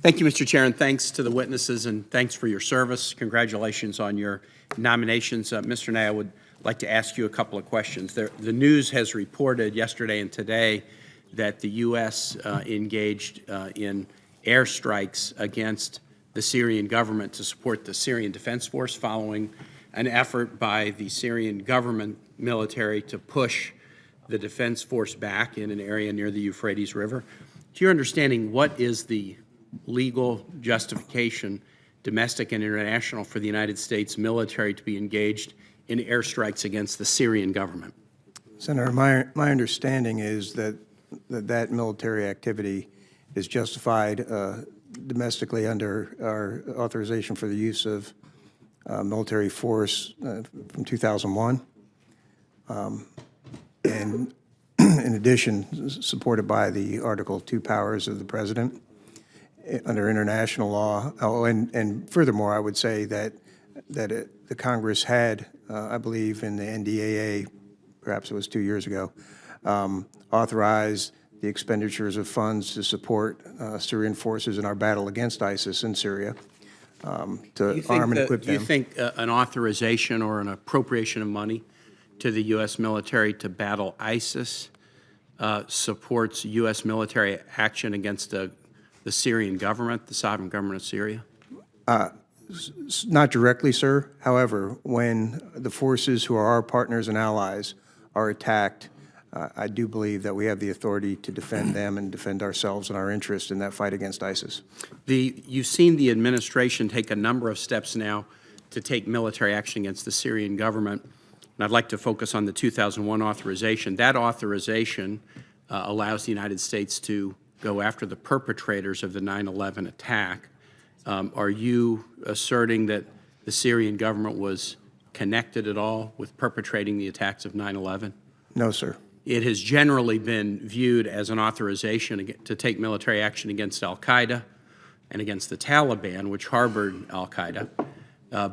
Thank you, Mr. Chair, and thanks to the witnesses, and thanks for your service. Congratulations on your nominations. Mr. Ney, I would like to ask you a couple of questions. The news has reported yesterday and today that the U.S. Engaged in airstrikes against the Syrian government to support the Syrian Defense Force following an effort by the Syrian government military to push the defense force back in an area near the Euphrates River. To your understanding, what is the legal justification, domestic and international, for the United States military to be engaged in airstrikes against the Syrian government? Senator, my understanding is that military activity is justified domestically under our authorization for the use of military force from 2001. And in addition, supported by the Article 2 powers of the President under international law. Oh, and furthermore, I would say that the Congress had, I believe in the NDAA, perhaps it was 2 years ago, authorized the expenditures of funds to support Syrian forces in our battle against ISIS in Syria, to arm and equip them. Do you think an authorization or an appropriation of money to the U.S. military to battle ISIS supports U.S. military action against the Syrian government, the sovereign government of Syria? Not directly, sir. However, when the forces who are our partners and allies are attacked, I do believe that we have the authority to defend them and defend ourselves and our interest in that fight against ISIS. You've seen the administration take a number of steps now to take military action against the Syrian government, and I'd like to focus on the 2001 authorization. That authorization allows the United States to go after the perpetrators of the 9/11 attack. Are you asserting that the Syrian government was connected at all with perpetrating the attacks of 9/11? No, sir. It has generally been viewed as an authorization to take military action against al-Qaeda and against the Taliban, which harbored al-Qaeda.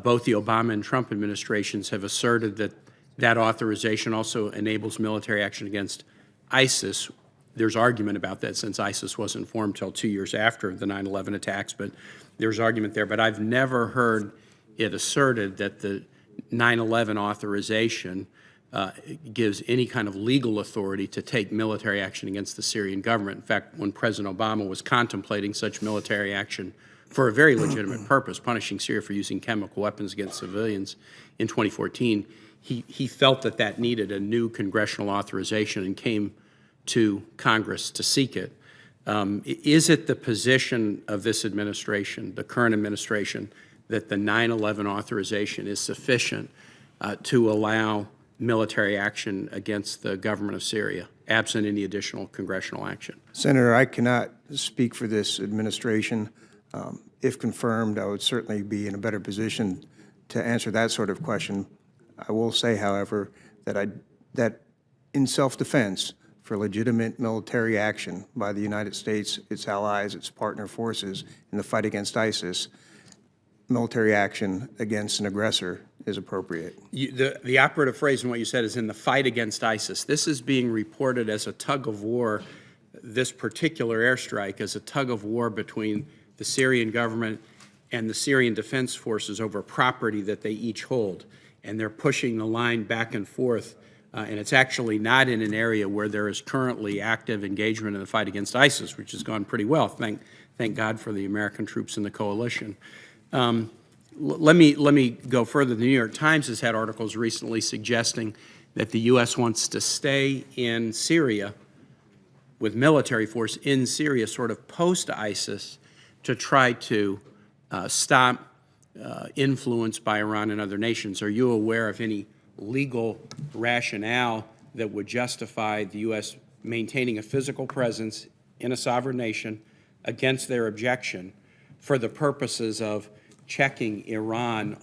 Both the Obama and Trump administrations have asserted that that authorization also enables military action against ISIS. There's argument about that since ISIS wasn't formed until 2 years after the 9/11 attacks, but there's argument there. But I've never heard it asserted that the 9/11 authorization gives any kind of legal authority to take military action against the Syrian government. In fact, when President Obama was contemplating such military action for a very legitimate purpose, punishing Syria for using chemical weapons against civilians in 2014, he felt that that needed a new congressional authorization and came to Congress to seek it. Is it the position of this administration, the current administration, that the 9/11 authorization is sufficient to allow military action against the government of Syria, absent any additional congressional action? Senator, I cannot speak for this administration. If confirmed, I would certainly be in a better position to answer that sort of question. I will say, however, that in self-defense, for legitimate military action by the United States, its allies, its partner forces in the fight against ISIS, military action against an aggressor is appropriate. The operative phrase in what you said is in the fight against ISIS. This is being reported as a tug of war, this particular airstrike, as a tug of war between the Syrian government and the Syrian Defense Forces over property that they each hold. And they're pushing the line back and forth. And it's actually not in an area where there is currently active engagement in the fight against ISIS, which has gone pretty well. Thank God for the American troops in the coalition. Let me go further. The New York Times has had articles recently suggesting that the U.S. wants to stay in Syria with military force in Syria, sort of post-ISIS, to try to stop influence by Iran and other nations. Are you aware of any legal rationale that would justify the U.S. maintaining a physical presence in a sovereign nation against their objection for the purposes of checking Iran?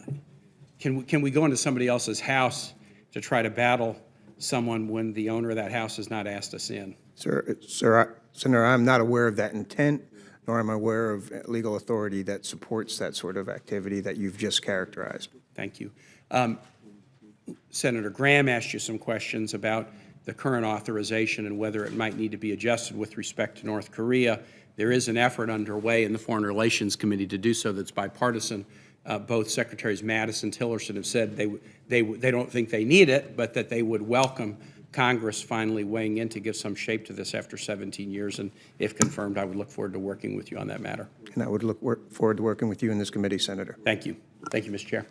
Can we go into somebody else's house to try to battle someone when the owner of that house has not asked us in? Senator, I'm not aware of that intent, nor am I aware of legal authority that supports that sort of activity that you've just characterized. Thank you. Senator Graham asked you some questions about the current authorization and whether it might need to be adjusted with respect to North Korea. There is an effort underway in the Foreign Relations Committee to do so that's bipartisan. Both Secretaries Mattis and Tillerson have said they don't think they need it, but that they would welcome Congress finally weighing in to give some shape to this after 17 years. And if confirmed, I would look forward to working with you on that matter. And I would look forward to working with you in this committee, Senator. Thank you. Thank you, Mr. Chair.